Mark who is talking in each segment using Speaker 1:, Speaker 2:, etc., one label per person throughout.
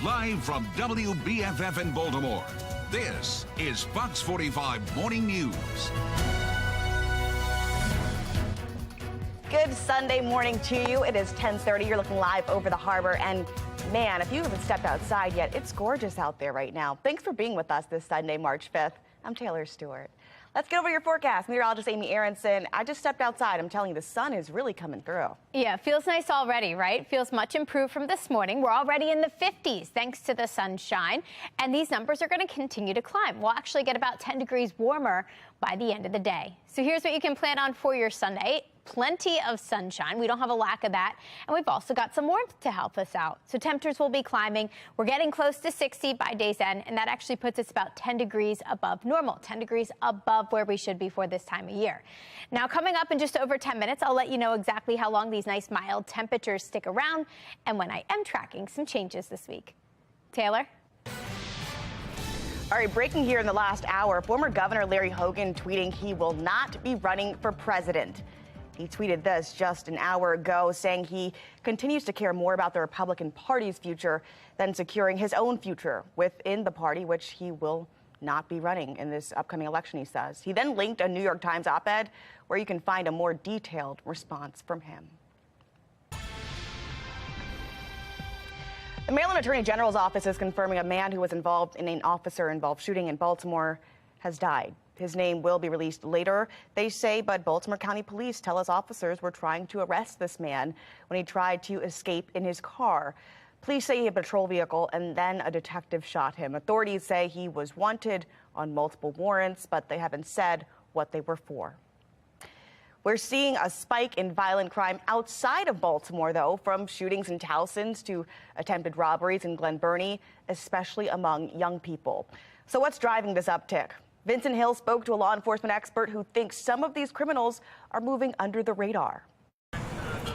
Speaker 1: Live from WBFF in Baltimore, this is Fox 45 Morning News.
Speaker 2: Good Sunday morning to you. It is 10:30. You're looking live over the harbor. And man, if you haven't stepped outside yet, it's gorgeous out there right now. Thanks for being with us this Sunday, March 5th. I'm Taylor Stewart. Let's get over your forecast. Meteorologist Amy Aronson. I just stepped outside. I'm telling you, the sun is really coming through.
Speaker 3: Yeah, feels nice already, right? Feels much improved from this morning. We're already in the 50s thanks to the sunshine. And these numbers are going to continue to climb. We'll actually get about 10 degrees warmer by the end of the day. So here's what you can plan on for your Sunday. Plenty of sunshine. We don't have a lack of that. And we've also got some warmth to help us out. So temperatures will be climbing. We're getting close to 60 by day's end, and that actually puts us about 10 degrees above normal, 10 degrees above where we should be for this time of year. Now, coming up in just over 10 minutes, I'll let you know exactly how long these nice mild temperatures stick around and when I am tracking some changes this week. Taylor?
Speaker 2: All right, breaking here in the last hour, former Governor Larry Hogan tweeting he will not be running for president. He tweeted this just an hour ago, saying he continues to care more about the Republican Party's future than securing his own future within the party, which he will not be running in this upcoming election, he says. He then linked a New York Times op-ed where you can find a more detailed response from him. The Maryland Attorney General's office is confirming a man who was involved in an officer-involved shooting in Baltimore has died. His name will be released later, they say, but Baltimore County Police tell us officers were trying to arrest this man when he tried to escape in his car. Police say he had a patrol vehicle and then a detective shot him. Authorities say he was wanted on multiple warrants, but they haven't said what they were for. We're seeing a spike in violent crime outside of Baltimore, though, from shootings in Towson's to attempted robberies in Glen Burnie, especially among young people. So what's driving this uptick? Vincent Hill spoke to a law enforcement expert who thinks some of these criminals are moving under the radar.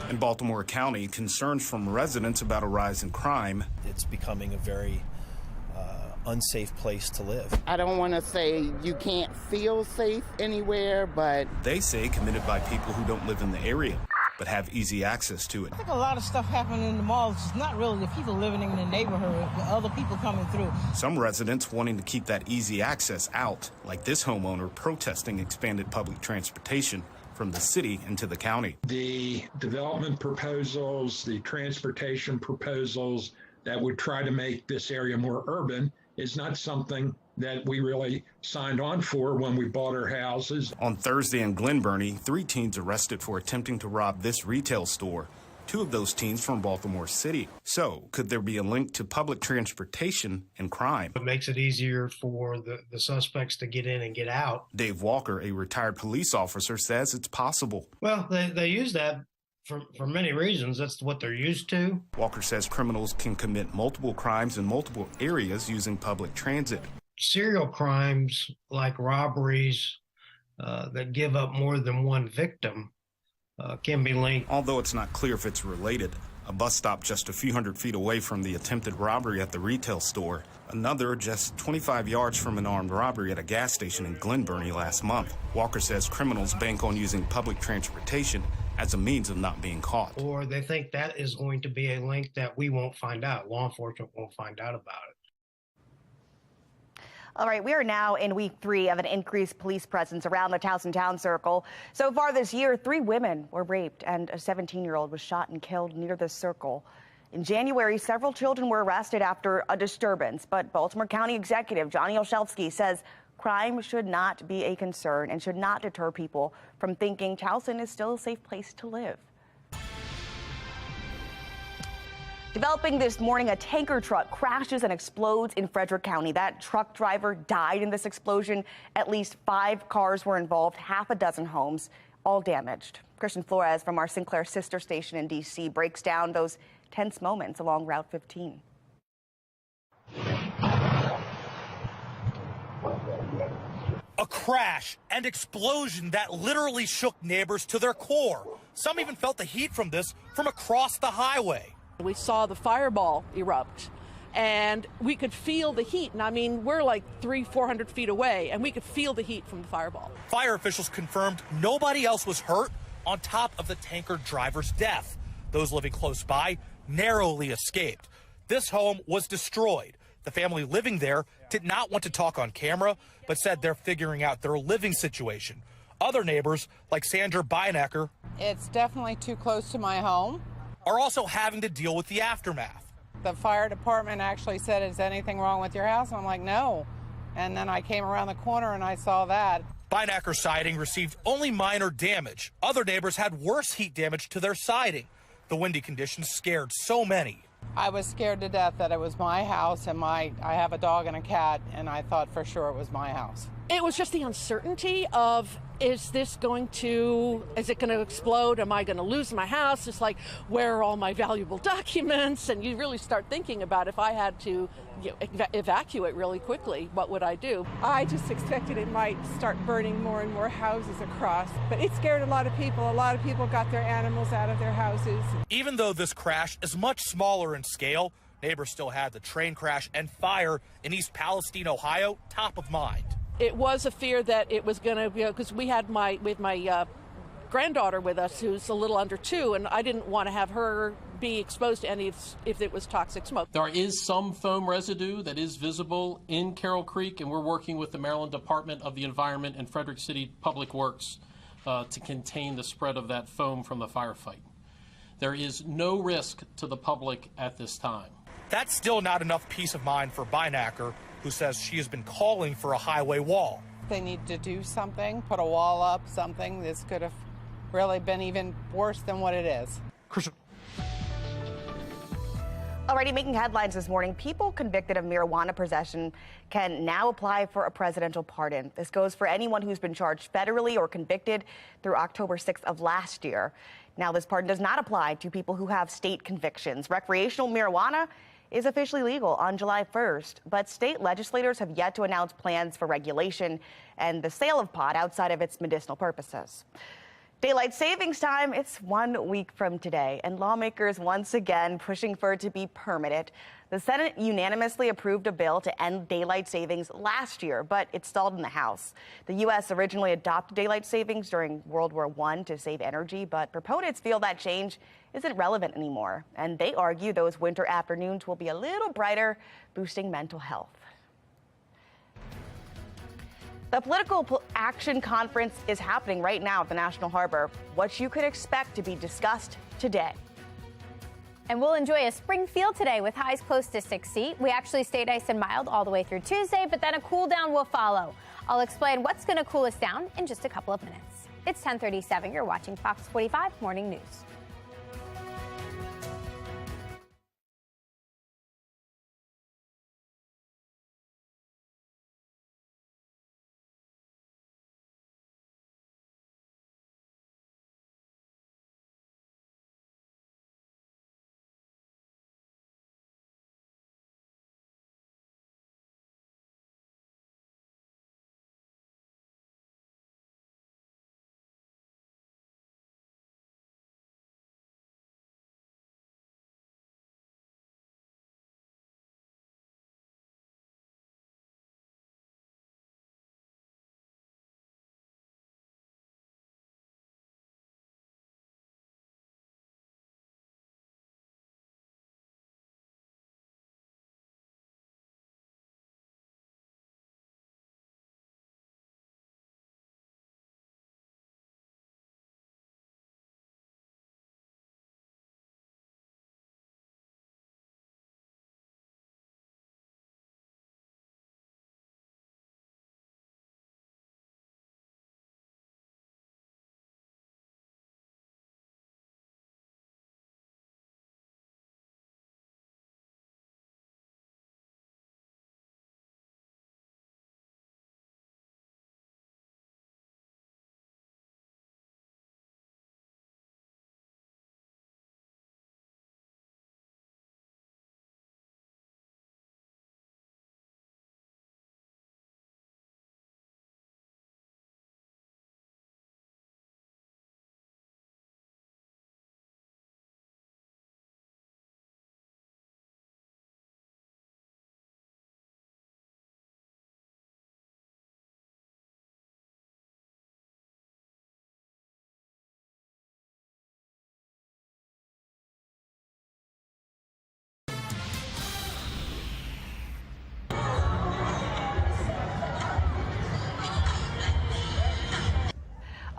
Speaker 4: In Baltimore County, concerns from residents about a rise in crime.
Speaker 5: It's becoming a very unsafe place to live.
Speaker 6: I don't want to say you can't feel safe anywhere, but
Speaker 4: They say committed by people who don't live in the area, but have easy access to it.
Speaker 7: I think a lot of stuff happening in the malls is not really the people living in the neighborhood, but other people coming through.
Speaker 4: Some residents wanting to keep that easy access out, like this homeowner protesting expanded public transportation from the city into the county.
Speaker 8: The development proposals, the transportation proposals that would try to make this area more urban is not something that we really signed on for when we bought our houses.
Speaker 4: On Thursday in Glen Burnie, 3 teens arrested for attempting to rob this retail store. 2 of those teens from Baltimore City. So, could there be a link to public transportation and crime?
Speaker 9: It makes it easier for the suspects to get in and get out.
Speaker 4: Dave Walker, a retired police officer, says it's possible.
Speaker 9: Well, they use that for many reasons. That's what they're used to.
Speaker 4: Walker says criminals can commit multiple crimes in multiple areas using public transit.
Speaker 9: Serial crimes like robberies that give up more than one victim can be linked.
Speaker 4: Although it's not clear if it's related. A bus stop just a few hundred feet away from the attempted robbery at the retail store. Another just 25 yards from an armed robbery at a gas station in Glen Burnie last month. Walker says criminals bank on using public transportation as a means of not being caught.
Speaker 9: Or they think that is going to be a link that we won't find out. Law enforcement won't find out about it.
Speaker 2: All right, we are now in week 3 of an increased police presence around the Towson Town Circle. So far this year, 3 women were raped and a 17-year-old was shot and killed near the circle. In January, several children were arrested after a disturbance, but Baltimore County Executive Johnny Olszewski says crime should not be a concern and should not deter people from thinking Towson is still a safe place to live. Developing this morning, a tanker truck crashes and explodes in Frederick County. That truck driver died in this explosion. At least 5 cars were involved, half a dozen homes, all damaged. Christian Flores from our Sinclair sister station in D.C. breaks down those tense moments along Route 15.
Speaker 10: A crash and explosion that literally shook neighbors to their core. Some even felt the heat from this from across the highway.
Speaker 11: We saw the fireball erupt, and we could feel the heat. And I mean, we're like 300-400 feet away, and we could feel the heat from the fireball.
Speaker 10: Fire officials confirmed nobody else was hurt on top of the tanker driver's death. Those living close by narrowly escaped. This home was destroyed. The family living there did not want to talk on camera, but said they're figuring out their living situation. Other neighbors, like Sandra Beinecker,
Speaker 12: it's definitely too close to my home,
Speaker 10: are also having to deal with the aftermath.
Speaker 12: The fire department actually said, is anything wrong with your house? And I'm like, no. And then I came around the corner and I saw that.
Speaker 10: Beinecker siding received only minor damage. Other neighbors had worse heat damage to their siding. The windy conditions scared so many.
Speaker 12: I was scared to death that it was my house, and I have a dog and a cat, and I thought for sure it was my house.
Speaker 11: It was just the uncertainty of, is it going to explode? Am I going to lose my house? It's like, where are all my valuable documents? And you really start thinking about, if I had to evacuate really quickly, what would I do?
Speaker 13: I just expected it might start burning more and more houses across, but it scared a lot of people. A lot of people got their animals out of their houses.
Speaker 10: Even though this crash is much smaller in scale, neighbors still had the train crash and fire in East Palestine, Ohio, top of mind.
Speaker 11: It was a fear that it was going to, because we had my granddaughter with us who's a little under 2, and I didn't want to have her be exposed to any if it was toxic smoke.
Speaker 14: There is some foam residue that is visible in Carroll Creek, and we're working with the Maryland Department of the Environment and Frederick City Public Works to contain the spread of that foam from the firefight. There is no risk to the public at this time.
Speaker 10: That's still not enough peace of mind for Beinecker, who says she has been calling for a highway wall.
Speaker 12: They need to do something, put a wall up, something. This could have really been even worse than what it is.
Speaker 2: Already making headlines this morning, people convicted of marijuana possession can now apply for a presidential pardon. This goes for anyone who's been charged federally or convicted through October 6th of last year. Now, this pardon does not apply to people who have state convictions. Recreational marijuana is officially legal on July 1st, but state legislators have yet to announce plans for regulation and the sale of pot outside of its medicinal purposes. Daylight savings time, it's 1 week from today, and lawmakers once again pushing for it to be permanent. The Senate unanimously approved a bill to end daylight savings last year, but it stalled in the House. The U.S. originally adopted daylight savings during World War I to save energy, but proponents feel that change isn't relevant anymore, and they argue those winter afternoons will be a little brighter, boosting mental health. The Political Action Conference is happening right now at the National Harbor. What you could expect to be discussed today.
Speaker 3: And we'll enjoy a spring feel today with highs close to 60. We actually stay nice and mild all the way through Tuesday, but then a cool down will follow. I'll explain what's going to cool us down in just a couple of minutes. It's 10:37. You're watching Fox 45 Morning News.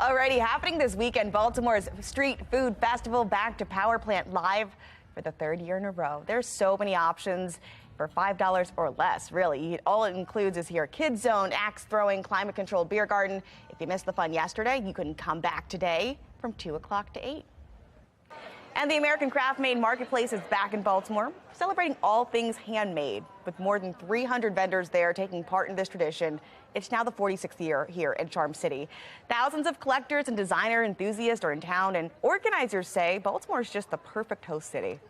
Speaker 2: Already happening this weekend, Baltimore's Street Food Festival back to Power Plant live for the third year in a row. There's so many options for $5 or less, really. All it includes is here kids zone, axe throwing, climate controlled beer garden. If you missed the fun yesterday, you can come back today from 2 o'clock to 8. And the American Craft Made Marketplace is back in Baltimore, celebrating all things handmade. With more than 300 vendors there taking part in this tradition, it's now the 46th year here in Charm City. Thousands of collectors and designer enthusiasts are in town, and organizers say Baltimore is just the perfect host city.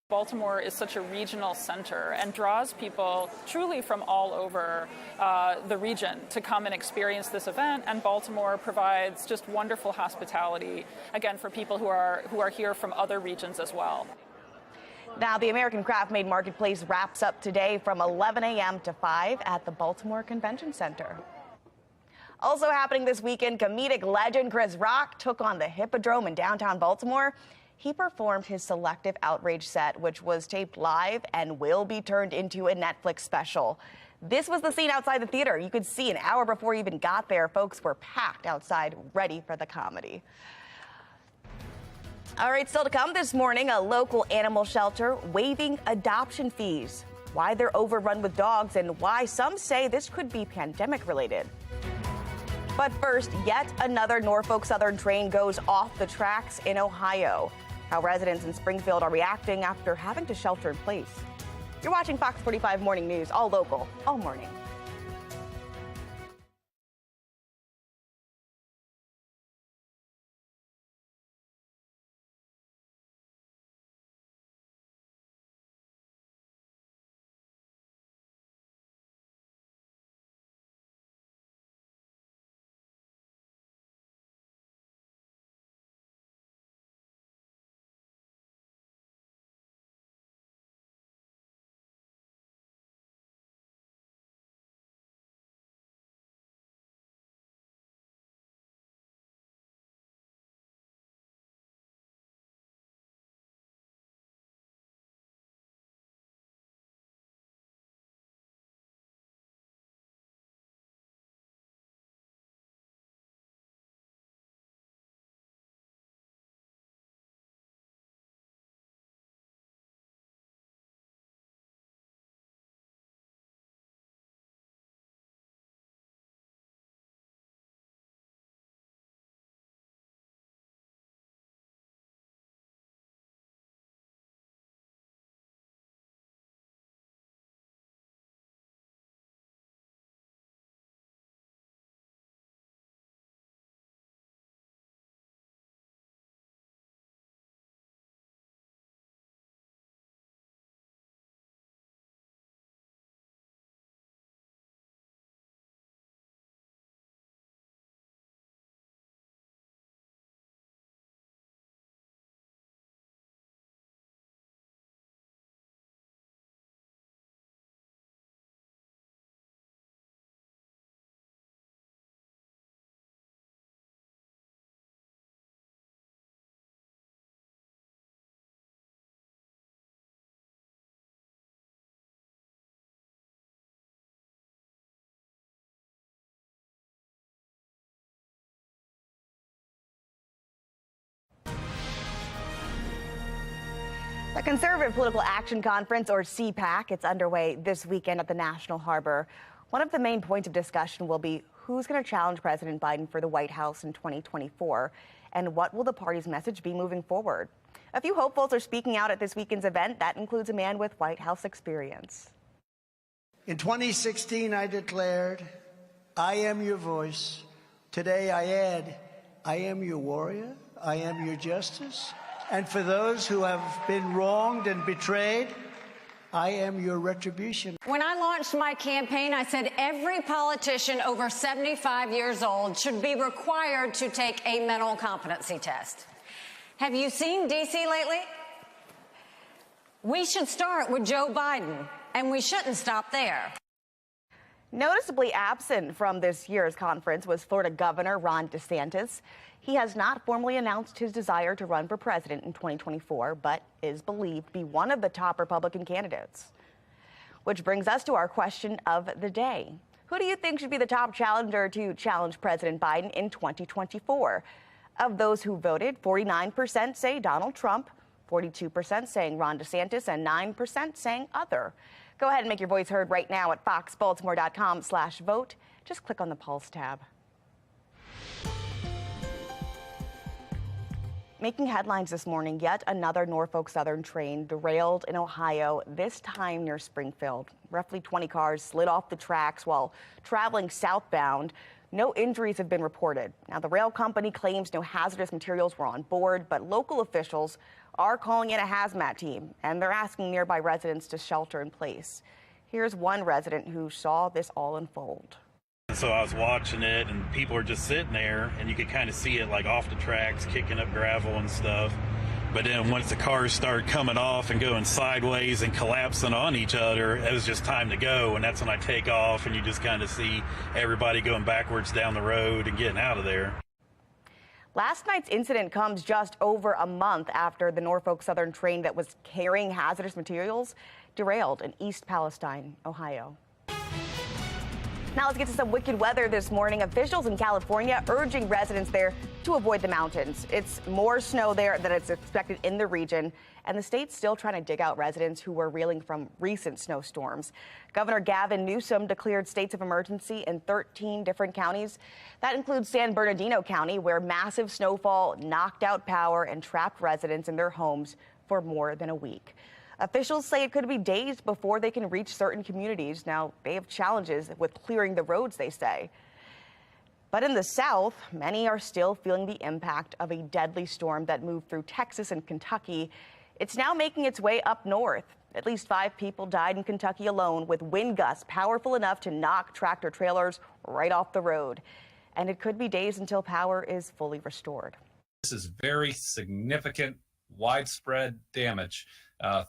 Speaker 15: Baltimore is such a regional center and draws people truly from all over the region to come and experience this event. And Baltimore provides just wonderful hospitality, again, for people who are here from other regions as well.
Speaker 2: Now, the American Craft Made Marketplace wraps up today from 11 a.m. to 5 at the Baltimore Convention Center. Also happening this weekend, comedic legend Chris Rock took on the Hippodrome in downtown Baltimore. He performed his Selective Outrage set, which was taped live and will be turned into a Netflix special. This was the scene outside the theater. You could see an hour before you even got there, folks were packed outside, ready for the comedy. All right, still to come this morning, a local animal shelter waiving adoption fees, why they're overrun with dogs, and why some say this could be pandemic related. But first, yet another Norfolk Southern train goes off the tracks in Ohio. How residents in Springfield are reacting after having to shelter in place. You're watching Fox 45 Morning News, all local, all morning. The Conservative Political Action Conference, or CPAC, it's underway this weekend at the National Harbor. One of the main points of discussion will be who's going to challenge President Biden for the White House in 2024, and what will the party's message be moving forward. A few hopefuls are speaking out at this weekend's event. That includes a man with White House experience.
Speaker 16: In 2016, I declared, I am your voice. Today I add, I am your warrior. I am your justice. And for those who have been wronged and betrayed, I am your retribution.
Speaker 17: When I launched my campaign, I said every politician over 75 years old should be required to take a mental competency test. Have you seen D.C. lately? We should start with Joe Biden, and we shouldn't stop there.
Speaker 2: Noticeably absent from this year's conference was Florida Governor Ron DeSantis. He has not formally announced his desire to run for president in 2024, but is believed to be one of the top Republican candidates. Which brings us to our question of the day. Who do you think should be the top challenger to challenge President Biden in 2024? Of those who voted, 49% say Donald Trump, 42% saying Ron DeSantis, and 9% saying other. Go ahead and make your voice heard right now at foxbaltimore.com/vote. Just click on the Pulse tab. Making headlines this morning, yet another Norfolk Southern train derailed in Ohio, this time near Springfield. Roughly 20 cars slid off the tracks while traveling southbound. No injuries have been reported. Now, the rail company claims no hazardous materials were on board, but local officials are calling in a hazmat team, and they're asking nearby residents to shelter in place. Here's one resident who saw this all unfold.
Speaker 18: So I was watching it, and people are just sitting there, and you could kind of see it like off the tracks, kicking up gravel and stuff. But then once the cars started coming off and going sideways and collapsing on each other, it was just time to go. And that's when I take off, and you just kind of see everybody going backwards down the road and getting out of there.
Speaker 2: Last night's incident comes just over a month after the Norfolk Southern train that was carrying hazardous materials derailed in East Palestine, Ohio. Now let's get to some wicked weather this morning. Officials in California urging residents there to avoid the mountains. It's more snow there than it's expected in the region, and the state's still trying to dig out residents who were reeling from recent snowstorms. Governor Gavin Newsom declared states of emergency in 13 different counties. That includes San Bernardino County, where massive snowfall knocked out power and trapped residents in their homes for more than a week. Officials say it could be days before they can reach certain communities. Now, they have challenges with clearing the roads, they say. But in the South, many are still feeling the impact of a deadly storm that moved through Texas and Kentucky. It's now making its way up north. At least 5 people died in Kentucky alone, with wind gusts powerful enough to knock tractor trailers right off the road. And it could be days until power is fully restored.
Speaker 19: This is very significant, widespread damage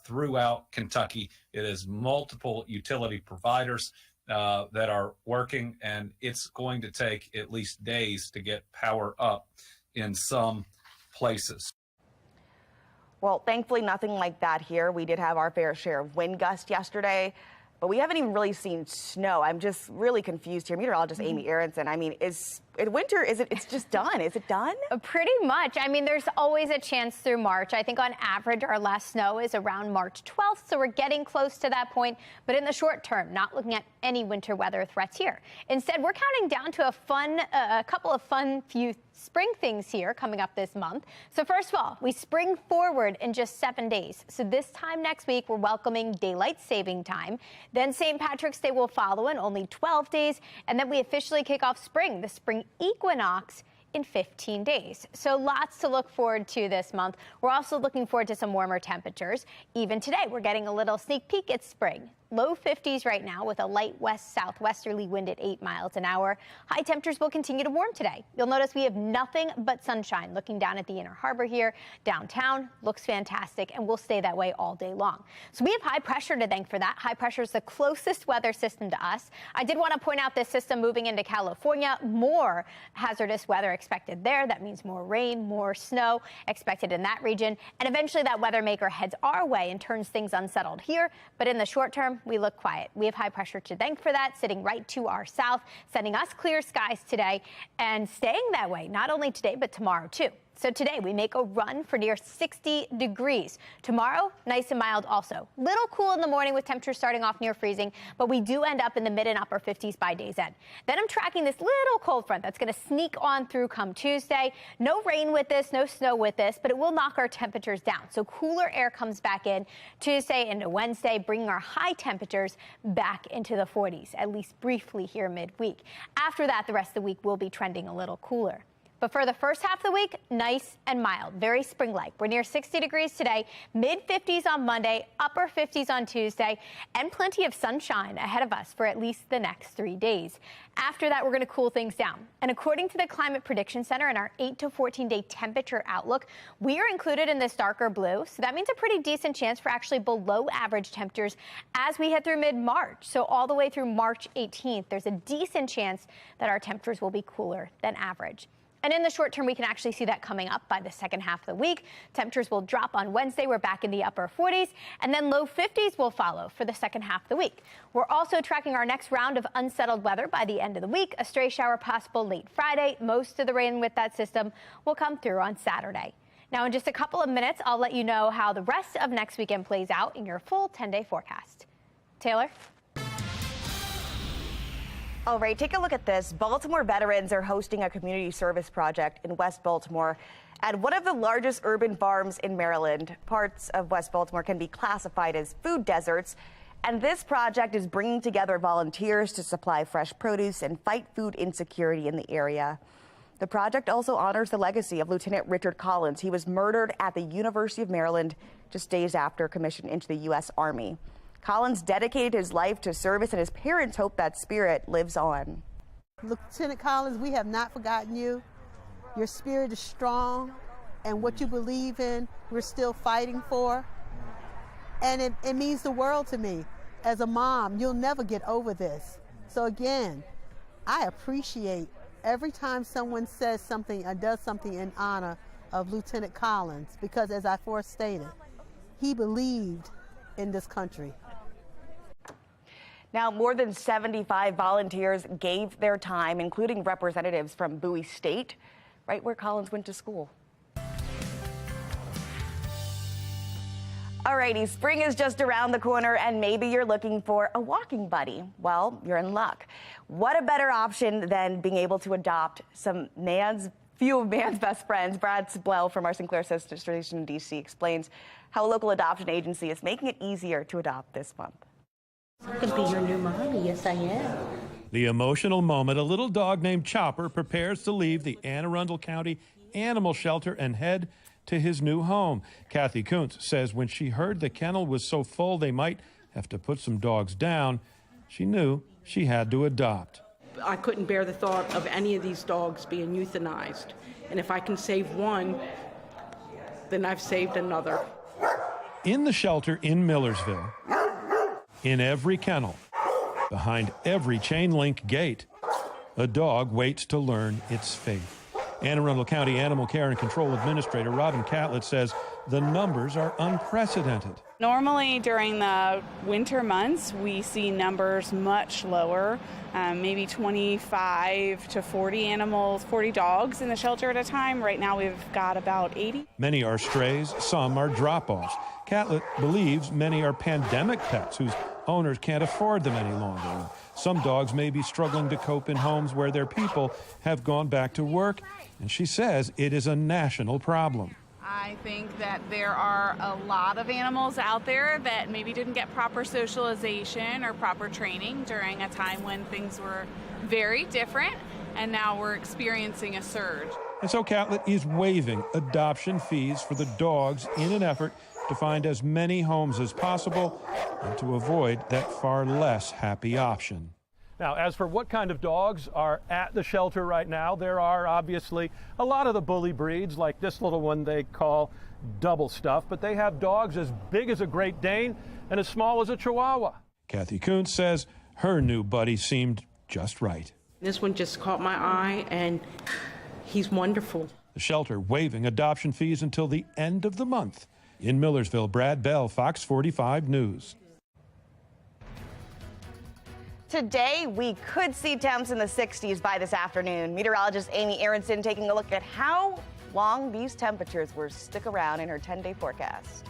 Speaker 19: throughout Kentucky. It is multiple utility providers that are working, and it's going to take at least days to get power up in some places.
Speaker 2: Well, thankfully, nothing like that here. We did have our fair share of wind gusts yesterday, but we haven't even really seen snow. I'm just really confused here. Meteorologist Amy Aronson, I mean, it's just done? Is it done?
Speaker 3: Pretty much. I mean, there's always a chance through March. I think on average, our last snow is around March 12th, so we're getting close to that point. But in the short term, not looking at any winter weather threats here. Instead, we're counting down to a couple of fun few spring things here coming up this month. So first of all, we spring forward in just 7 days. So this time next week, we're welcoming daylight saving time. Then St. Patrick's Day will follow in only 12 days. And then we officially kick off spring, the spring equinox, in 15 days. So lots to look forward to this month. We're also looking forward to some warmer temperatures. Even today, we're getting a little sneak peek at spring. Low 50s right now with a light west-southwesterly wind at 8 miles an hour. High temperatures will continue to warm today. You'll notice we have nothing but sunshine looking down at the Inner Harbor here. Downtown looks fantastic and will stay that way all day long. So we have high pressure to thank for that. High pressure is the closest weather system to us. I did want to point out this system moving into California. More hazardous weather expected there. That means more rain, more snow expected in that region. And eventually that weather maker heads our way and turns things unsettled here. But in the short term, we look quiet. We have high pressure to thank for that, sitting right to our south, sending us clear skies today and staying that way, not only today, but tomorrow too. So today we make a run for near 60 degrees. Tomorrow, nice and mild also. Little cool in the morning with temperatures starting off near freezing, but we do end up in the mid and upper 50s by day's end. Then I'm tracking this little cold front that's going to sneak on through come Tuesday. No rain with this, no snow with this, but it will knock our temperatures down. So cooler air comes back in Tuesday into Wednesday, bringing our high temperatures back into the 40s, at least briefly here midweek. After that, the rest of the week will be trending a little cooler. But for the first half of the week, nice and mild, very spring-like. We're near 60 degrees today, mid-50s on Monday, upper 50s on Tuesday, and plenty of sunshine ahead of us for at least the next 3 days. After that, we're going to cool things down. And according to the Climate Prediction Center in our 8 to 14-day temperature outlook, we are included in this darker blue. So that means a pretty decent chance for actually below average temperatures as we head through mid-March. So all the way through March 18th, there's a decent chance that our temperatures will be cooler than average. And in the short term, we can actually see that coming up by the second half of the week. Temperatures will drop on Wednesday. We're back in the upper 40s, and then low 50s will follow for the second half of the week. We're also tracking our next round of unsettled weather by the end of the week. A stray shower possible late Friday. Most of the rain with that system will come through on Saturday. Now, in just a couple of minutes, I'll let you know how the rest of next weekend plays out in your full 10-day forecast. Taylor?
Speaker 2: All right, take a look at this. Baltimore veterans are hosting a community service project in West Baltimore at one of the largest urban farms in Maryland. Parts of West Baltimore can be classified as food deserts, and this project is bringing together volunteers to supply fresh produce and fight food insecurity in the area. The project also honors the legacy of Lieutenant Richard Collins. He was murdered at the University of Maryland just days after commission into the U.S. Army. Collins dedicated his life to service, and his parents hope that spirit lives on.
Speaker 20: Lieutenant Collins, we have not forgotten you. Your spirit is strong, and what you believe in, we're still fighting for. And it means the world to me. As a mom, you'll never get over this. So again, I appreciate every time someone says something or does something in honor of Lieutenant Collins, because as I first stated, he believed in this country.
Speaker 2: Now, more than 75 volunteers gave their time, including representatives from Bowie State, right where Collins went to school. Alrighty, spring is just around the corner, and maybe you're looking for a walking buddy. Well, you're in luck. What a better option than being able to adopt few of man's best friends. Brad Sblell from our Sinclair sister station in D.C. explains how a local adoption agency is making it easier to adopt this month.
Speaker 21: I can be your new mommy. Yes, I am.
Speaker 22: The emotional moment, a little dog named Chopper prepares to leave the Anne Arundel County Animal Shelter and head to his new home. Kathy Kuntz says when she heard the kennel was so full they might have to put some dogs down, she knew she had to adopt.
Speaker 23: I couldn't bear the thought of any of these dogs being euthanized. And if I can save one, then I've saved another.
Speaker 22: In the shelter in Millersville, in every kennel, behind every chain link gate, a dog waits to learn its fate. Anne Arundel County Animal Care and Control Administrator Robin Catlett says the numbers are unprecedented.
Speaker 24: Normally during the winter months, we see numbers much lower, maybe 25 to 40 animals, 40 dogs in the shelter at a time. Right now we've got about 80.
Speaker 22: Many are strays, some are drop-offs. Catlett believes many are pandemic pets whose owners can't afford them any longer. Some dogs may be struggling to cope in homes where their people have gone back to work, and she says it is a national problem.
Speaker 25: I think that there are a lot of animals out there that maybe didn't get proper socialization or proper training during a time when things were very different, and now we're experiencing a surge.
Speaker 22: And so Catlett is waiving adoption fees for the dogs in an effort to find as many homes as possible and to avoid that far less happy option.
Speaker 26: Now, as for what kind of dogs are at the shelter right now, there are obviously a lot of the bully breeds, like this little one they call double stuff, but they have dogs as big as a Great Dane and as small as a Chihuahua.
Speaker 22: Kathy Kuntz says her new buddy seemed just right.
Speaker 23: This one just caught my eye, and he's wonderful.
Speaker 22: The shelter waiving adoption fees until the end of the month. In Millersville, Brad Bell, Fox 45 News.
Speaker 2: Today, we could see temps in the 60s by this afternoon. Meteorologist Amy Aronson taking a look at how long these temperatures will stick around in her 10-day forecast.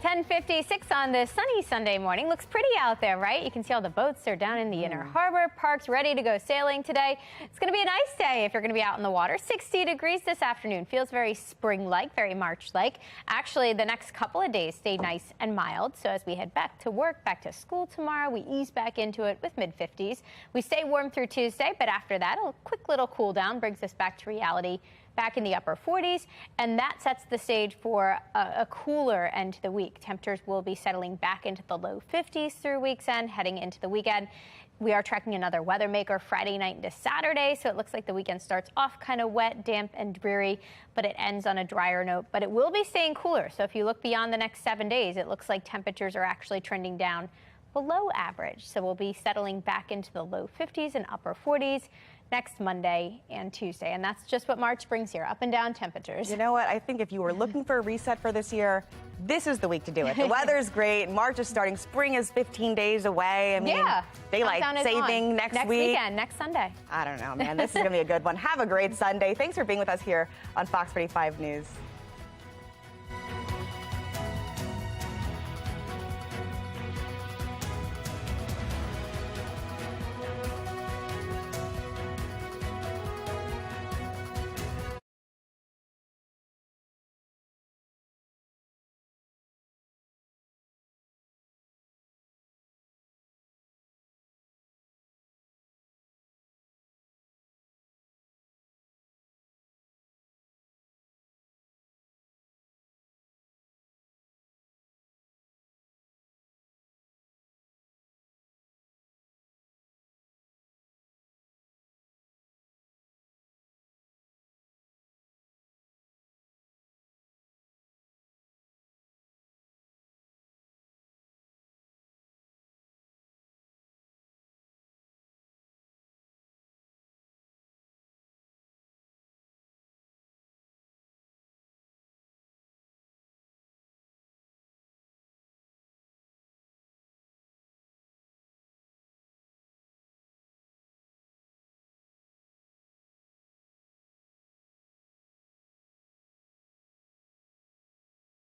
Speaker 3: 10:56 on this sunny Sunday morning. Looks pretty out there, right? You can see all the boats are down in the inner harbor. Parks ready to go sailing today. It's going to be a nice day if you're going to be out in the water. 60 degrees this afternoon. Feels very spring-like, very March-like. Actually, the next couple of days stay nice and mild. So as we head back to work, back to school tomorrow, we ease back into it with mid-50s. We stay warm through Tuesday, but after that, a quick little cool down brings us back to reality, back in the upper 40s, and that sets the stage for a cooler end to the week. Temperatures will be settling back into the low 50s through week's end, heading into the weekend. We are tracking another weather maker Friday night into Saturday, so it looks like the weekend starts off kind of wet, damp, and dreary, but it ends on a drier note. But it will be staying cooler, so if you look beyond the next 7 days, it looks like temperatures are actually trending down below average. So we'll be settling back into the low 50s and upper 40s next Monday and Tuesday. And that's just what March brings here, up and down temperatures.
Speaker 2: You know what? I think if you were looking for a reset for this year, this is the week to do it. The weather's great. March is starting. Spring is 15 days away. I mean, daylight saving next week.
Speaker 3: Weekend, next Sunday.
Speaker 2: I don't know, man. This is going to be a good one. Have a great Sunday. Thanks for being with us here on Fox 45 News.